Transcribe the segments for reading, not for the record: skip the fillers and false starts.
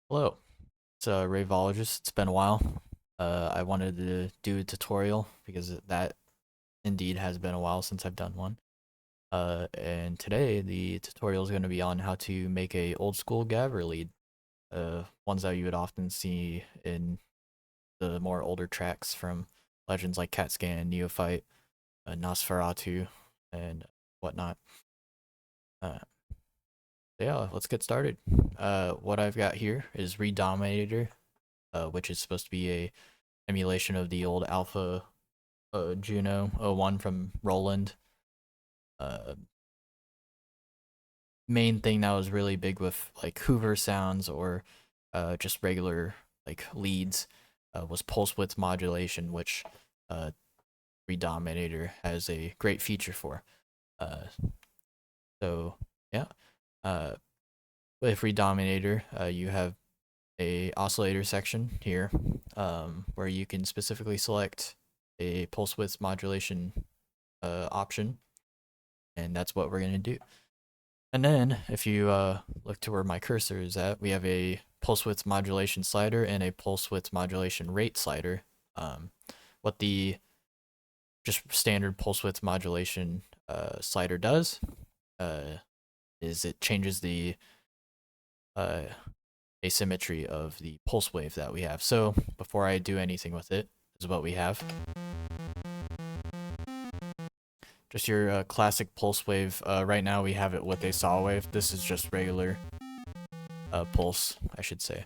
Hello, it's Ravologist. It's been a while. I wanted to do a tutorial because that indeed has been a while since I've done one. And today the tutorial is going to be on how to make a old school Gabber lead. Ones that you would often see in the more older tracks from legends like CatScan, Neophyte, Nosferatu, and whatnot. Uh, yeah, let's get started. What I've got here is ReDominator, which is supposed to be a emulation of the old Alpha Juno 01 from Roland. Uh, Main thing that was really big with like Hoover sounds or just regular like leads was pulse width modulation, which uh, ReDominator has a great feature for. Uh, so yeah, uh, with ReDominator, you have a oscillator section here where you can specifically select a pulse width modulation option, and that's what we're going to do. And then if you look to where my cursor is at, we have a pulse width modulation slider and a pulse width modulation rate slider. What the just standard pulse width modulation slider does is it changes the uh, asymmetry of the pulse wave that we have. So before I do anything with it, this is what we have. Just your classic pulse wave. Right now we have it with a saw wave. This is just regular pulse, I should say.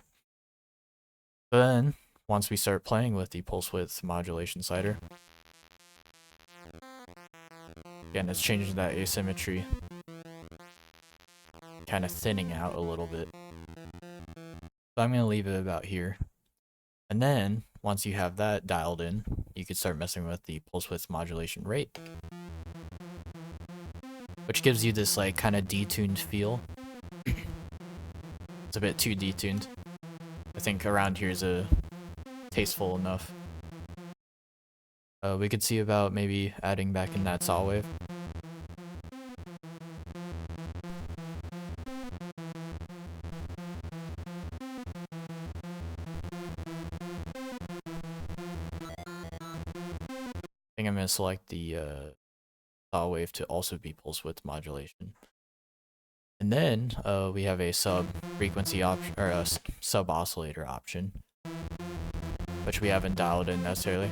But then, once we start playing with the pulse width modulation slider, again, it's changing that asymmetry, kind of thinning out a little bit. So I'm going to leave it about here. And then, once you have that dialed in, you can start messing with the pulse width modulation rate, which gives you this like kind of detuned feel. It's a bit too detuned. I think around here is a tasteful enough. We could see about maybe adding back in that saw wave. I think I'm going to select the saw wave to also be pulse width modulation. And then we have a sub frequency option, or a sub oscillator option, which we haven't dialed in necessarily.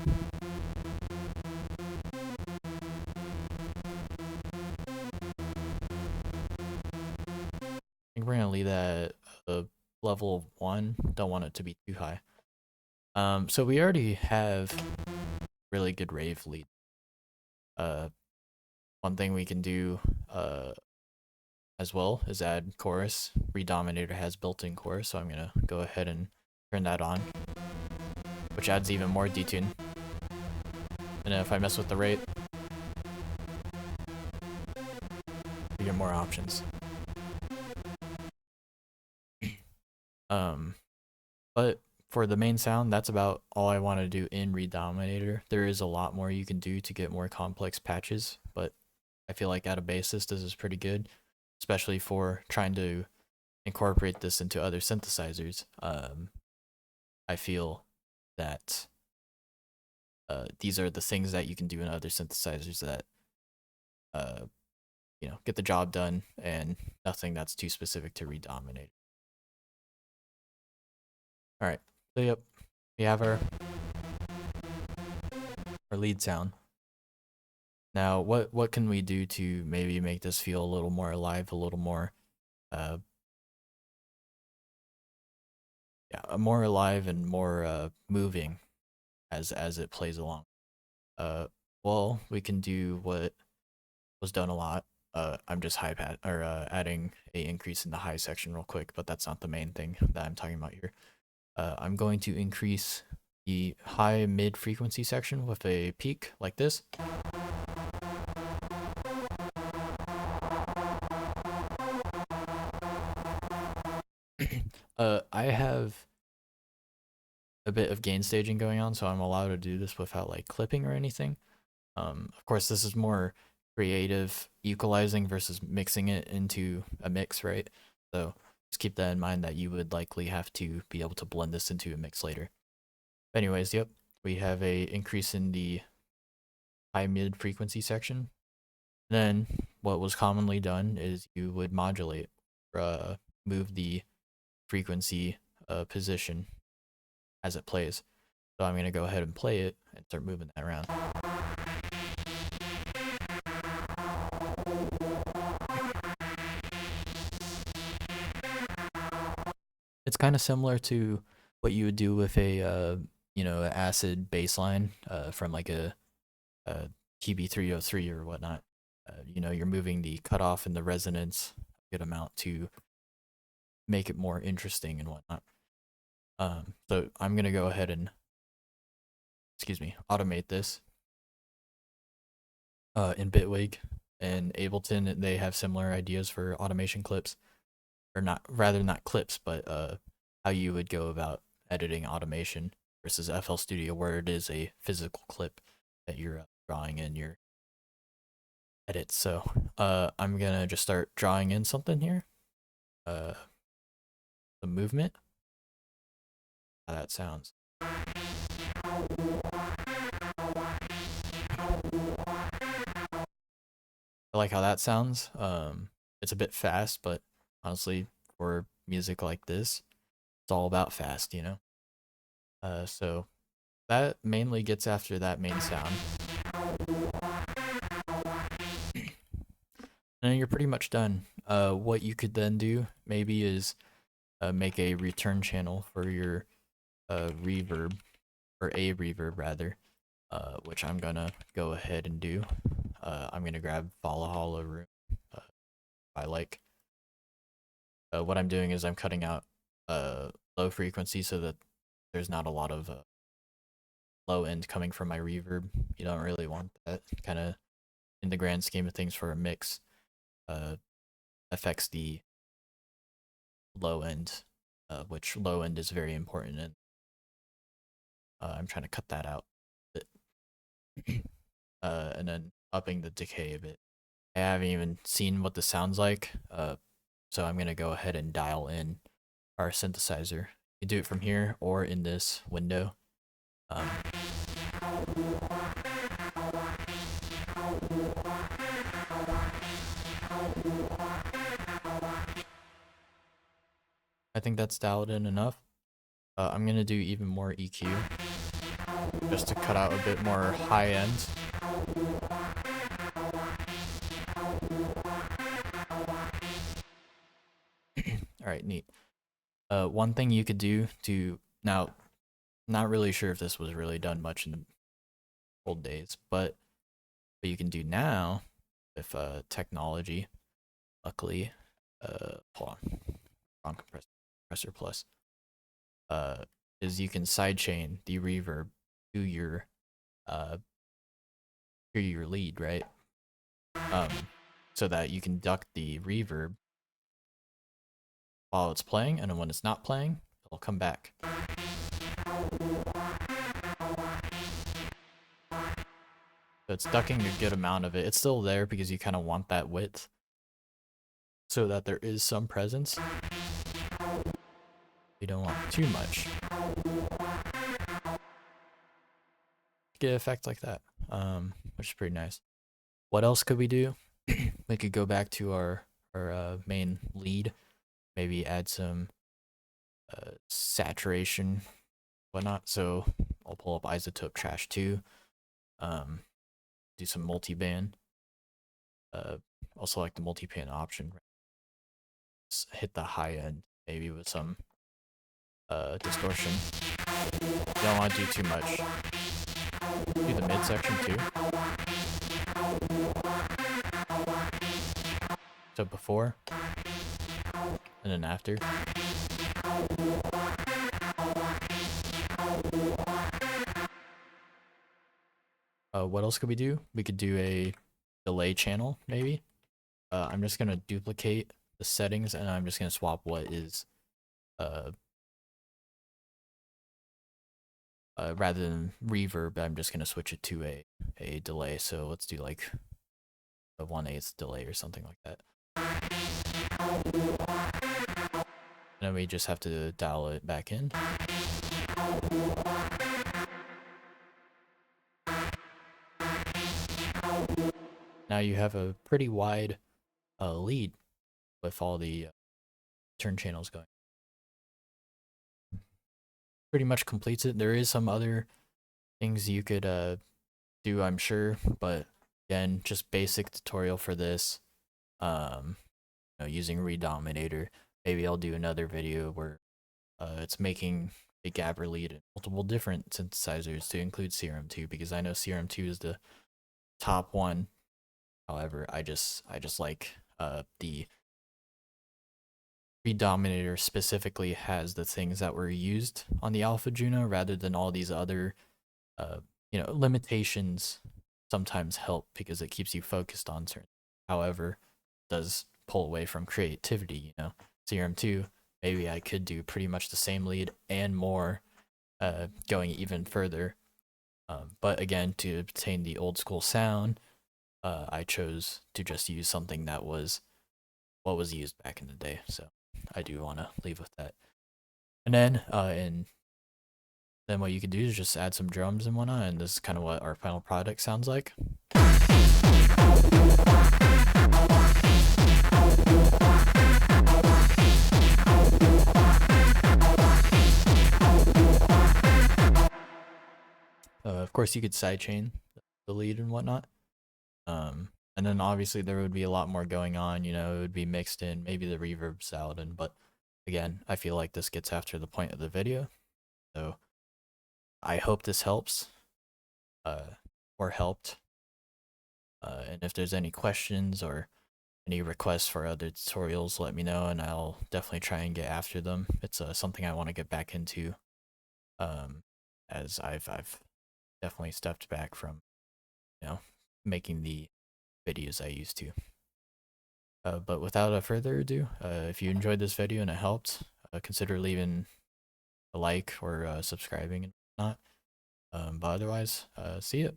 I think we're gonna leave that level of 1. Don't want it to be too high. So we already have really good rave lead. One thing we can do as well is add chorus. ReDominator has built-in chorus, so I'm gonna go ahead and turn that on, which adds even more detune. And if I mess with the rate, you get more options. But for the main sound, that's about all I want to do in ReDominator. There is a lot more you can do to get more complex patches, but I feel like at a basis, this is pretty good, especially for trying to incorporate this into other synthesizers. I feel that these are the things that you can do in other synthesizers that get the job done, and nothing that's too specific to ReDominator. All right, so yep, we have our lead sound. Now, what can we do to maybe make this feel a little more alive, a little more, more alive and more moving as it plays along? Well, we can do what was done a lot. I'm just adding a increase in the high section real quick, but that's not the main thing that I'm talking about here. I'm going to increase the high mid frequency section with a peak like this. I have a bit of gain staging going on, so I'm allowed to do this without like clipping or anything. Of course, this is more creative equalizing versus mixing it into a mix, right? So just keep that in mind that you would likely have to be able to blend this into a mix later. Anyways, yep, we have a increase in the high mid frequency section. Then what was commonly done is you would modulate, move the frequency position as it plays. So I'm gonna go ahead and play it and start moving that around. It's kind of similar to what you would do with a acid bass line from like a TB303 or whatnot. You're moving the cutoff and the resonance a good amount to make it more interesting and whatnot. So I'm gonna go ahead and automate this in Bitwig and Ableton. They have similar ideas for automation clips, or not clips, but how you would go about editing automation versus FL Studio, where it is a physical clip that you're drawing in your edits. So I'm gonna just start drawing in something here. The movement. How that sounds. I like how that sounds. It's a bit fast, but honestly, for music like this, it's all about fast, you know? So that mainly gets after that main sound. And you're pretty much done. What you could then do maybe is make a return channel for your reverb, or a reverb rather, which I'm gonna go ahead and do. I'm gonna grab Valhalla Room I like. What I'm doing is I'm cutting out low frequency so that there's not a lot of low end coming from my reverb. You don't really want that. Kind of in the grand scheme of things for a mix, affects the low end, which low end is very important, and I'm trying to cut that out a bit. And then upping the decay a bit. I haven't even seen what this sounds like, so I'm gonna go ahead and dial in our synthesizer. You do it from here or in this window. I think that's dialed in enough. I'm gonna do even more EQ just to cut out a bit more high end. Alright, neat. One thing you could do to, now, not really sure if this was really done much in the old days, but what you can do now with technology, luckily, hold on, wrong compressor plus, is you can sidechain the reverb to your lead, right? So that you can duck the reverb while it's playing, and then when it's not playing, it'll come back. So it's ducking a good amount of it. It's still there because you kind of want that width so that there is some presence. You don't want too much. Get an effect like that, which is pretty nice. What else could we do? We could go back to our main lead, maybe add some saturation, whatnot. So I'll pull up Isotope Trash 2, do some multiband. I'll select the multiband option. Just hit the high end, maybe with some distortion. You don't want to do too much. Do the mid section too. So before and then after. What else could we do? We could do a delay channel, maybe. I'm just gonna duplicate the settings, and I'm just gonna swap what is rather than reverb, I'm just gonna switch it to a delay. So let's do like a 1/8 delay or something like that. And then we just have to dial it back in. Now you have a pretty wide lead with all the turn channels going. Pretty much completes it. There is some other things you could do, I'm sure, but again, just basic tutorial for this. Using ReDominator. Maybe I'll do another video where it's making a Gabber lead in multiple different synthesizers to include CRM2, because I know CRM2 is the top one. However, I just like the ReDominator specifically has the things that were used on the Alpha Juno rather than all these other limitations. Sometimes help because it keeps you focused on certain. However, it does pull away from creativity. CRM2, maybe I could do pretty much the same lead and more, going even further. But again, to obtain the old school sound, I chose to just use something that was what was used back in the day. So I do want to leave with that. And then what you could do is just add some drums and whatnot, and this is kind of what our final product sounds like. Of course, you could sidechain the lead and whatnot. And then obviously there would be a lot more going on, it would be mixed in, maybe the reverb salad, but again, I feel like this gets after the point of the video. So I hope this helps, or helped. And if there's any questions or any requests for other tutorials, let me know, and I'll definitely try and get after them. It's something I want to get back into, as I've definitely stepped back from, making the videos I used to. But without further ado, if you enjoyed this video and it helped, consider leaving a like or subscribing and whatnot. But otherwise, see ya.